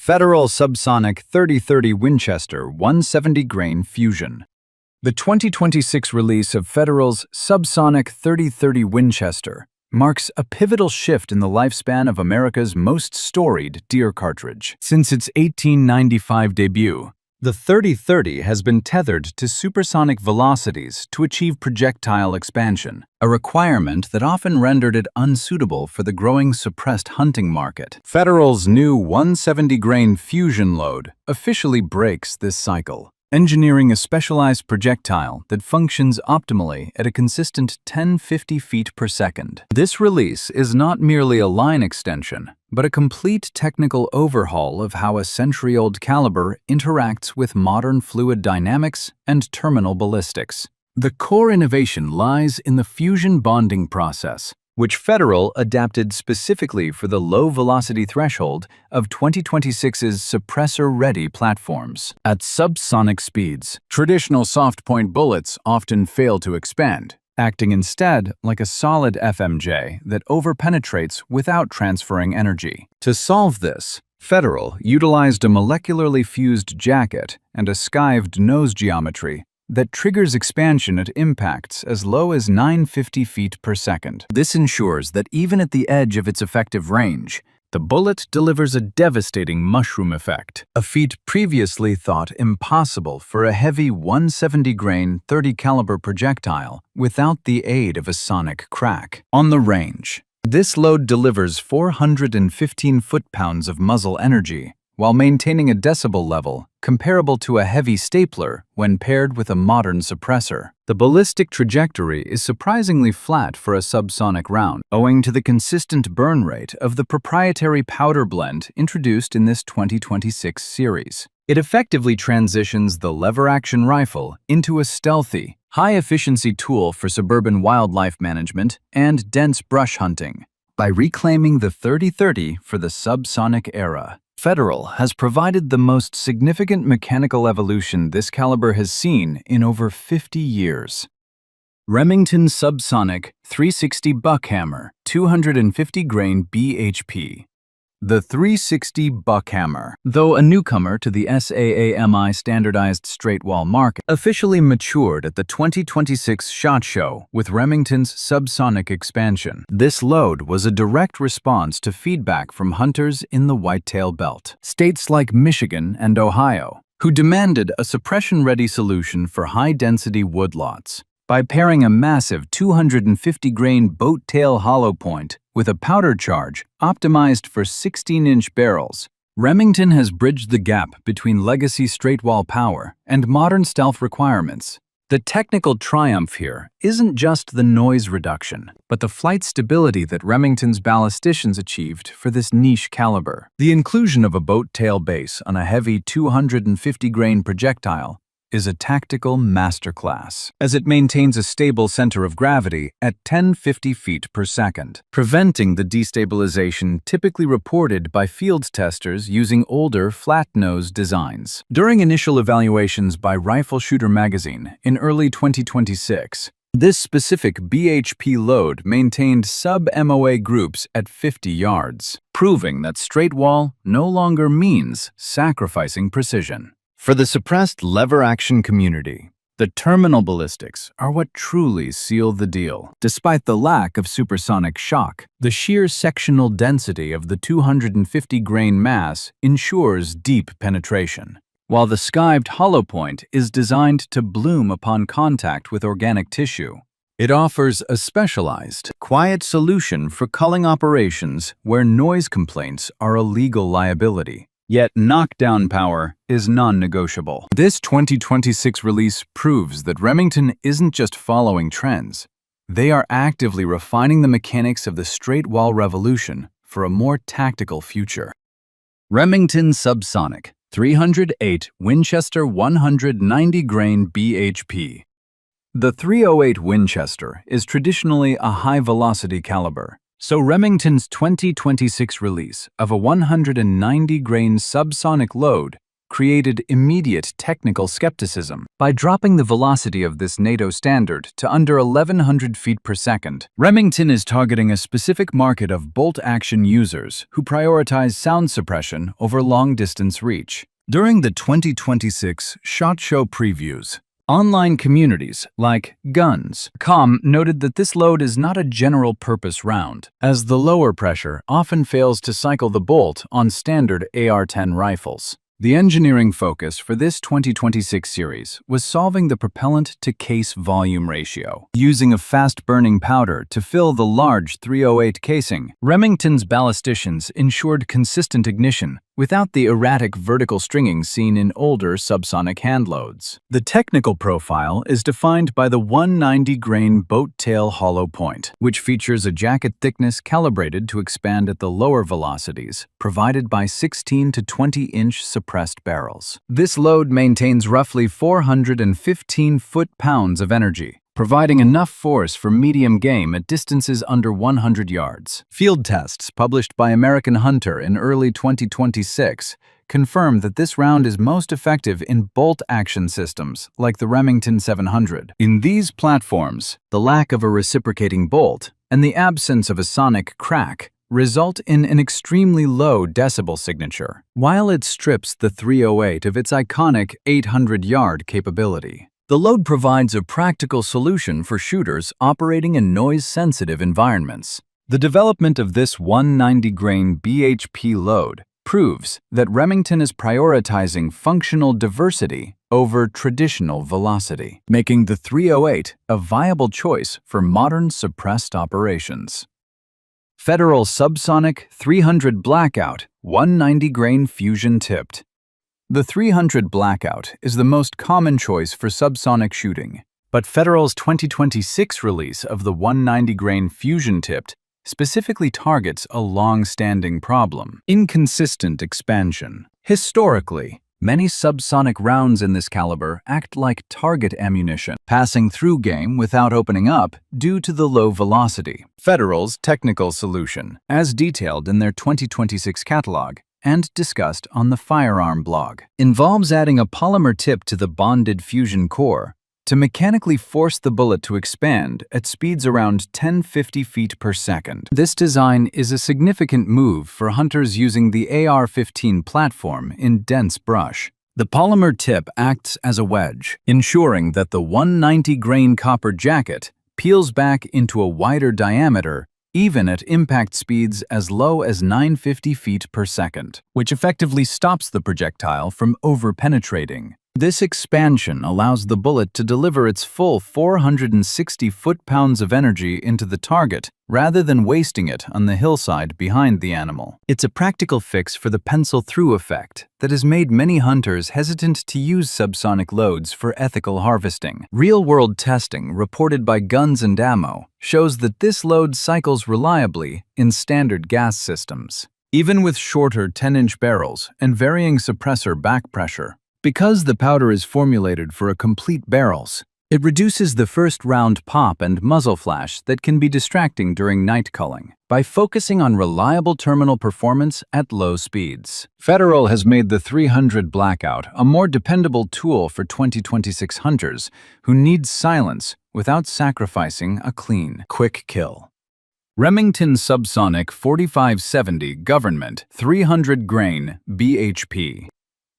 Federal Subsonic 3030 Winchester 170 grain fusion. The 2026 release of Federal's Subsonic 3030 Winchester marks a pivotal shift in the lifespan of America's most storied deer cartridge. Since its 1895 debut, the 3030 has been tethered to supersonic velocities to achieve projectile expansion, a requirement that often rendered it unsuitable for the growing suppressed hunting market. Federal's new 170 grain fusion load officially breaks this cycle, engineering a specialized projectile that functions optimally at a consistent 1050 feet per second. This release is not merely a line extension, but a complete technical overhaul of how a century-old caliber interacts with modern fluid dynamics and terminal ballistics. The core innovation lies in the fusion bonding process, which Federal adapted specifically for the low-velocity threshold of 2026's suppressor-ready platforms. At subsonic speeds, traditional soft-point bullets often fail to expand, acting instead like a solid FMJ that overpenetrates without transferring energy. To solve this, Federal utilized a molecularly fused jacket and a skived nose geometry that triggers expansion at impacts as low as 950 feet per second. This ensures that even at the edge of its effective range, the bullet delivers a devastating mushroom effect, a feat previously thought impossible for a heavy 170 grain 30 caliber projectile without the aid of a sonic crack. On the range, this load delivers 415 foot-pounds of muzzle energy, while maintaining a decibel level comparable to a heavy stapler when paired with a modern suppressor. The ballistic trajectory is surprisingly flat for a subsonic round, owing to the consistent burn rate of the proprietary powder blend introduced in this 2026 series. It effectively transitions the lever-action rifle into a stealthy, high-efficiency tool for suburban wildlife management and dense brush hunting. By reclaiming the 3030 for the subsonic era, Federal has provided the most significant mechanical evolution this caliber has seen in over 50 years. Remington Subsonic 360 Buckhammer 250 grain BHP. The 360 Buckhammer, though a newcomer to the SAAMI standardized straight-wall market, officially matured at the 2026 SHOT Show with Remington's subsonic expansion. This load was a direct response to feedback from hunters in the whitetail belt, states like Michigan and Ohio, who demanded a suppression-ready solution for high-density woodlots. By pairing a massive 250 grain boat tail hollow point with a powder charge optimized for 16-inch barrels, Remington has bridged the gap between legacy straight-wall power and modern stealth requirements. The technical triumph here isn't just the noise reduction, but the flight stability that Remington's ballisticians achieved for this niche caliber. The inclusion of a boat tail base on a heavy 250 grain projectile is a tactical masterclass, as it maintains a stable center of gravity at 1050 feet per second, preventing the destabilization typically reported by field testers using older flat-nose designs. During initial evaluations by Rifle Shooter magazine in early 2026, this specific BHP load maintained sub-MOA groups at 50 yards, proving that straight wall no longer means sacrificing precision. For the suppressed lever-action community, the terminal ballistics are what truly seal the deal. Despite the lack of supersonic shock, the sheer sectional density of the 250 grain mass ensures deep penetration, while the skived hollow point is designed to bloom upon contact with organic tissue. It offers a specialized, quiet solution for culling operations where noise complaints are a legal liability. Yet knockdown power is non-negotiable. This 2026 release proves that Remington isn't just following trends. They are actively refining the mechanics of the straight-wall revolution for a more tactical future. Remington Subsonic 308 Winchester 190 grain BHP. The 308 Winchester is traditionally a high-velocity caliber, so Remington's 2026 release of a 190 grain subsonic load created immediate technical skepticism. By dropping the velocity of this NATO standard to under 1,100 feet per second, Remington is targeting a specific market of bolt-action users who prioritize sound suppression over long-distance reach. During the 2026 SHOT Show previews, online communities like Guns.com noted that this load is not a general-purpose round, as the lower pressure often fails to cycle the bolt on standard AR-10 rifles. The engineering focus for this 2026 series was solving the propellant-to-case volume ratio. Using a fast-burning powder to fill the large .308 casing, Remington's ballisticians ensured consistent ignition without the erratic vertical stringing seen in older subsonic handloads. The technical profile is defined by the 190-grain boat tail hollow point, which features a jacket thickness calibrated to expand at the lower velocities, provided by 16 to 20-inch suppressed barrels. This load maintains roughly 415 foot-pounds of energy, providing enough force for medium game at distances under 100 yards. Field tests published by American Hunter in early 2026 confirm that this round is most effective in bolt-action systems like the Remington 700. In these platforms, the lack of a reciprocating bolt and the absence of a sonic crack result in an extremely low decibel signature, while it strips the .308 of its iconic 800-yard capability. The load provides a practical solution for shooters operating in noise-sensitive environments. The development of this 190-grain BHP load proves that Remington is prioritizing functional diversity over traditional velocity, making the .308 a viable choice for modern suppressed operations. Federal Subsonic 300 Blackout 190-grain fusion tipped. The 300 Blackout is the most common choice for subsonic shooting, but Federal's 2026 release of the 190-grain fusion-tipped specifically targets a long-standing problem: inconsistent expansion. Historically, many subsonic rounds in this caliber act like target ammunition, passing through game without opening up due to the low velocity. Federal's technical solution, as detailed in their 2026 catalog, and discussed on the Firearm blog, involves adding a polymer tip to the bonded fusion core to mechanically force the bullet to expand at speeds around 1050 feet per second. This design is a significant move for hunters using the AR-15 platform in dense brush. The polymer tip acts as a wedge, ensuring that the 190-grain copper jacket peels back into a wider diameter even at impact speeds as low as 950 feet per second, which effectively stops the projectile from over-penetrating. This expansion allows the bullet to deliver its full 460 foot-pounds of energy into the target rather than wasting it on the hillside behind the animal. It's a practical fix for the pencil-through effect that has made many hunters hesitant to use subsonic loads for ethical harvesting. Real-world testing reported by Guns and Ammo shows that this load cycles reliably in standard gas systems, even with shorter 10-inch barrels and varying suppressor back pressure. Because the powder is formulated for a complete barrels, it reduces the first round pop and muzzle flash that can be distracting during night culling. By focusing on reliable terminal performance at low speeds, Federal has made the 300 Blackout a more dependable tool for 2026 hunters who need silence without sacrificing a clean, quick kill. Remington Subsonic 4570 Government 300 grain BHP.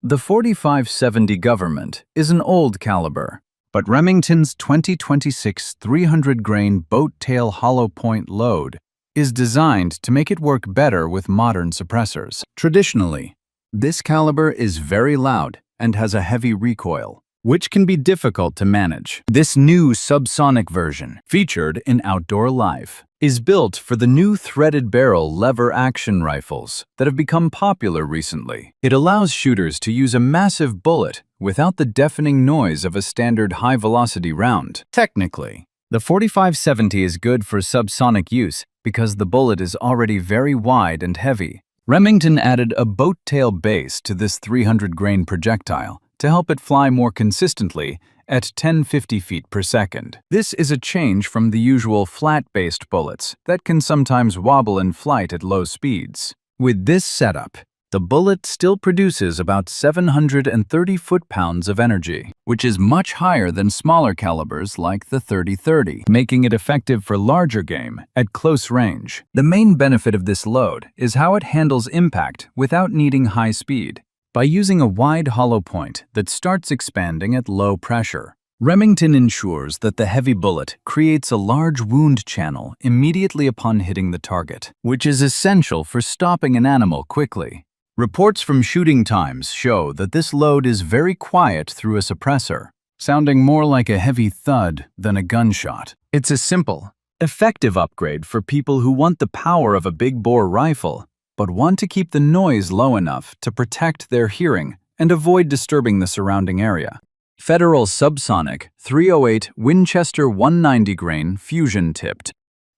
The 4570 Government is an old caliber, but Remington's 2026 300-grain boat-tail hollow point load is designed to make it work better with modern suppressors. Traditionally, this caliber is very loud and has a heavy recoil, which can be difficult to manage. This new subsonic version, featured in Outdoor Life, is built for the new threaded barrel lever action rifles that have become popular recently. It allows shooters to use a massive bullet without the deafening noise of a standard high-velocity round. Technically, the 4570 is good for subsonic use because the bullet is already very wide and heavy. Remington added a boat-tail base to this 300-grain projectile to help it fly more consistently at 1050 feet per second. This is a change from the usual flat-based bullets that can sometimes wobble in flight at low speeds. With this setup, the bullet still produces about 730 foot-pounds of energy, which is much higher than smaller calibers like the .30-30, making it effective for larger game at close range. The main benefit of this load is how it handles impact without needing high speed, by using a wide hollow point that starts expanding at low pressure. Remington ensures that the heavy bullet creates a large wound channel immediately upon hitting the target, which is essential for stopping an animal quickly. Reports from shooting times show that this load is very quiet through a suppressor, sounding more like a heavy thud than a gunshot. It's a simple, effective upgrade for people who want the power of a big-bore rifle, but want to keep the noise low enough to protect their hearing and avoid disturbing the surrounding area. Federal Subsonic 308 Winchester 190 grain fusion tipped.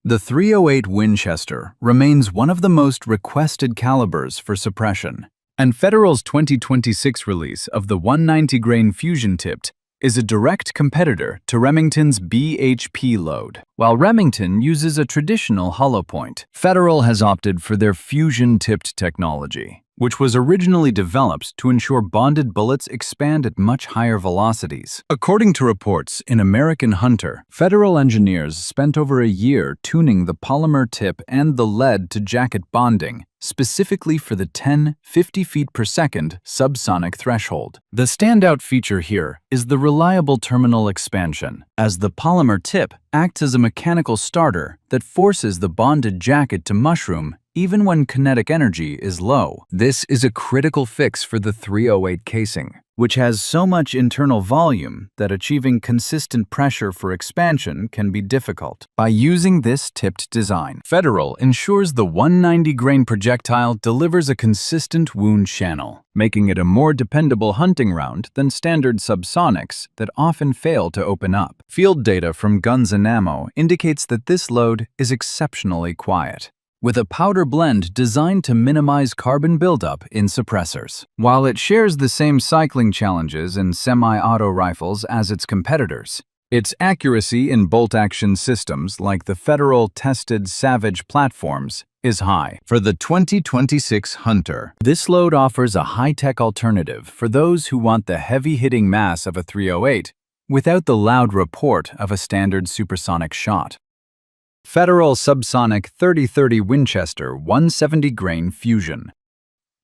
The .308 Winchester remains one of the most requested calibers for suppression, and Federal's 2026 release of the 190 grain fusion tipped is a direct competitor to Remington's BHP load. While Remington uses a traditional hollow point, Federal has opted for their fusion-tipped technology, which was originally developed to ensure bonded bullets expand at much higher velocities. According to reports in American Hunter, Federal engineers spent over a year tuning the polymer tip and the lead to jacket bonding, specifically for the 10-50 feet per second subsonic threshold. The standout feature here is the reliable terminal expansion, as the polymer tip acts as a mechanical starter that forces the bonded jacket to mushroom even when kinetic energy is low. This is a critical fix for the .308 casing, which has so much internal volume that achieving consistent pressure for expansion can be difficult. By using this tipped design, Federal ensures the 190 grain projectile delivers a consistent wound channel, making it a more dependable hunting round than standard subsonics that often fail to open up. Field data from Guns and Ammo indicates that this load is exceptionally quiet, with a powder blend designed to minimize carbon buildup in suppressors. While it shares the same cycling challenges in semi-auto rifles as its competitors, its accuracy in bolt-action systems like the Federal-tested Savage platforms is high. For the 2026 Hunter, this load offers a high-tech alternative for those who want the heavy-hitting mass of a .308 without the loud report of a standard supersonic shot. Federal Subsonic 30-30 Winchester 170 grain fusion.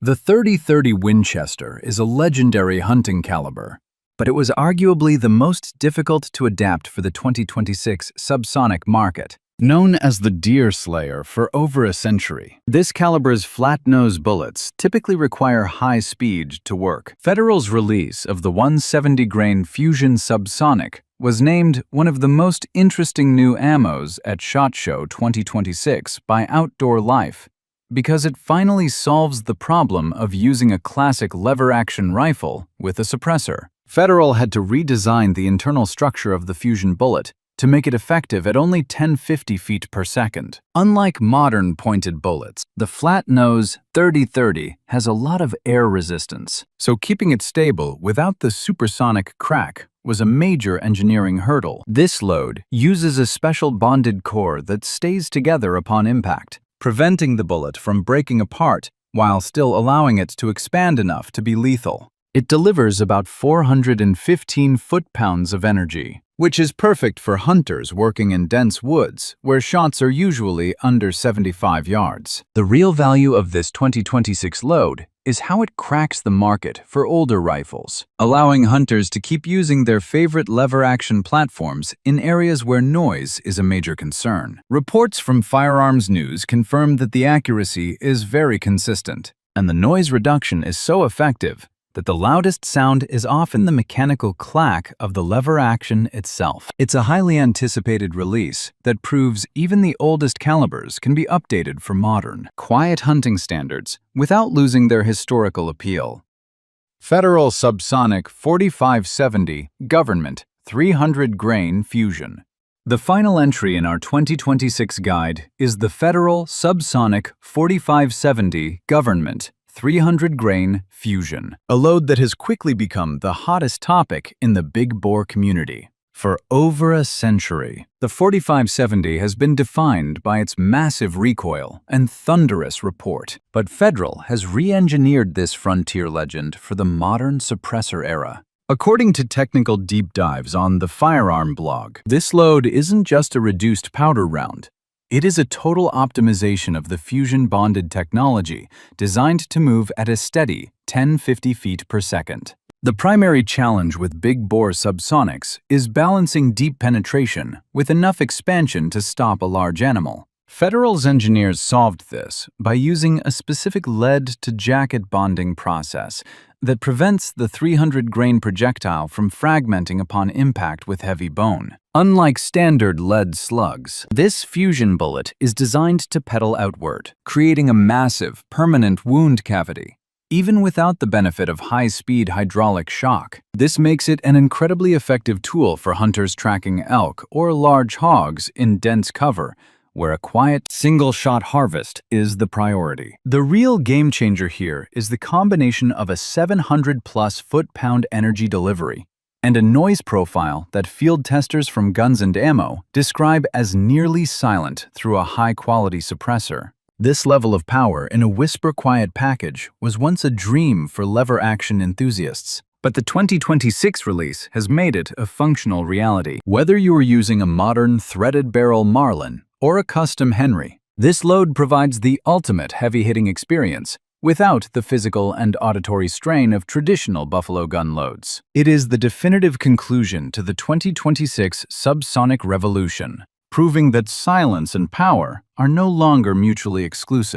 The 30-30 Winchester is a legendary hunting caliber, but it was arguably the most difficult to adapt for the 2026 subsonic market. Known as the Deer Slayer for over a century, this caliber's flat-nose bullets typically require high speed to work. Federal's release of the 170 grain Fusion Subsonic was named one of the most interesting new ammos at SHOT Show 2026 by Outdoor Life, because it finally solves the problem of using a classic lever-action rifle with a suppressor. Federal had to redesign the internal structure of the Fusion bullet to make it effective at only 10-50 feet per second. Unlike modern pointed bullets, the flat-nose 30-30 has a lot of air resistance, so keeping it stable without the supersonic crack was a major engineering hurdle. This load uses a special bonded core that stays together upon impact, preventing the bullet from breaking apart while still allowing it to expand enough to be lethal. It delivers about 415 foot-pounds of energy, which is perfect for hunters working in dense woods, where shots are usually under 75 yards. The real value of this 2026 load is how it cracks the market for older rifles, allowing hunters to keep using their favorite lever-action platforms in areas where noise is a major concern. Reports from Firearms News confirm that the accuracy is very consistent, and the noise reduction is so effective that the loudest sound is often the mechanical clack of the lever action itself. It's a highly anticipated release that proves even the oldest calibers can be updated for modern, quiet hunting standards without losing their historical appeal. Federal Subsonic 4570 Government 300 grain Fusion. The final entry in our 2026 guide is the Federal Subsonic 4570 Government 300 grain Fusion, a load that has quickly become the hottest topic in the big bore community. For over a century, the 4570 has been defined by its massive recoil and thunderous report. But Federal has re-engineered this frontier legend for the modern suppressor era. According to technical deep dives on the Firearm blog, this load isn't just a reduced powder round. It is a total optimization of the fusion-bonded technology designed to move at a steady 1050 feet per second. The primary challenge with big-bore subsonics is balancing deep penetration with enough expansion to stop a large animal. Federal's engineers solved this by using a specific lead-to-jacket bonding process that prevents the 300-grain projectile from fragmenting upon impact with heavy bone. Unlike standard lead slugs, this fusion bullet is designed to pedal outward, creating a massive, permanent wound cavity. Even without the benefit of high-speed hydraulic shock, this makes it an incredibly effective tool for hunters tracking elk or large hogs in dense cover, where a quiet, single-shot harvest is the priority. The real game-changer here is the combination of a 700-plus foot-pound energy delivery and a noise profile that field testers from Guns and Ammo describe as nearly silent through a high-quality suppressor. This level of power in a whisper-quiet package was once a dream for lever-action enthusiasts, but the 2026 release has made it a functional reality. Whether you are using a modern threaded-barrel Marlin or a custom Henry, this load provides the ultimate heavy-hitting experience without the physical and auditory strain of traditional buffalo gun loads. It is the definitive conclusion to the 2026 subsonic revolution, proving that silence and power are no longer mutually exclusive.